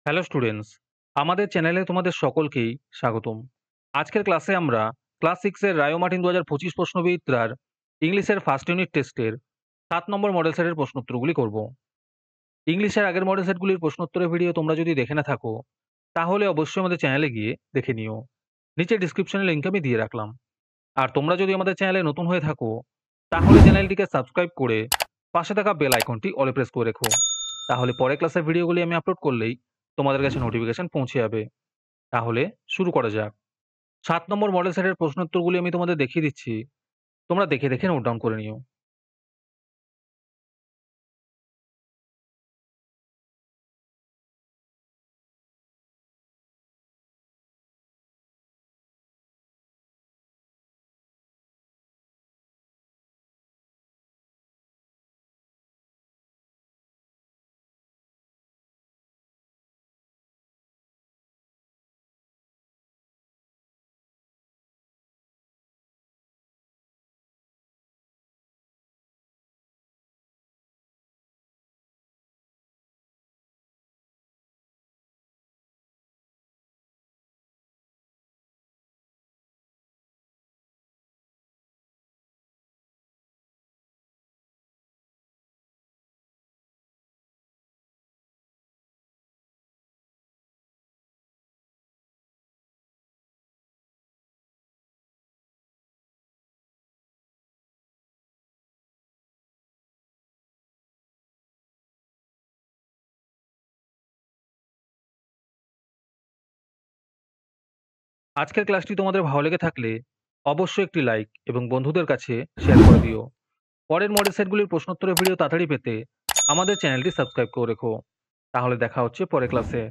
Hello students, আমাদের চ্যানেলে তোমাদের সকলকেই স্বাগতম। আজকের ক্লাসে আমরা ক্লাস 6 এর রায়ো মার্টিন 2025 প্রশ্নবিদ্যার ইংলিশের ফার্স্ট ইউনিট টেস্টের 7 নম্বর মডেল সেটের প্রশ্নোত্তরগুলি করব। ইংলিশের আগের মডেল সেটগুলির প্রশ্নোত্তরের ভিডিও তোমরা যদি দেখে না থাকো, তাহলে অবশ্যই আমাদের চ্যানেলে গিয়ে দেখে নিও। নিচে ডিসক্রিপশনে লিংক আমি দিয়ে রাখলাম। আর তোমরা যদি আমাদের চ্যানেলে নতুন হয়ে থাকো, তাহলে চ্যানেলটিকে সাবস্ক্রাইব করে পাশে থাকা বেল আইকনটি অলে প্রেস করে রেখো। তাহলে পরের ক্লাসের ভিডিওগুলি আমি আপলোড করলেই তোমাদের কাছে নোটিফিকেশন পৌঁছে যাবে। তাহলে শুরু করা যাক। ৭ নম্বর মডেল সেটের প্রশ্নোত্তরগুলি আমি তোমাদের দেখিয়ে দিচ্ছি। তোমরা দেখে, দেখে নোট ডাউন করে নিও। আজকের ক্লাসটি তোমাদের ভালো লেগে থাকলে অবশ্যই একটি লাইক এবং বন্ধুদের কাছে শেয়ার করে দিও। পরের মডেল সেটগুলির প্রশ্নোত্তরের ভিডিও তাড়াতাড়ি পেতে আমাদের চ্যানেলটি সাবস্ক্রাইব করে রেখো। তাহলে দেখা হচ্ছে পরের ক্লাসে।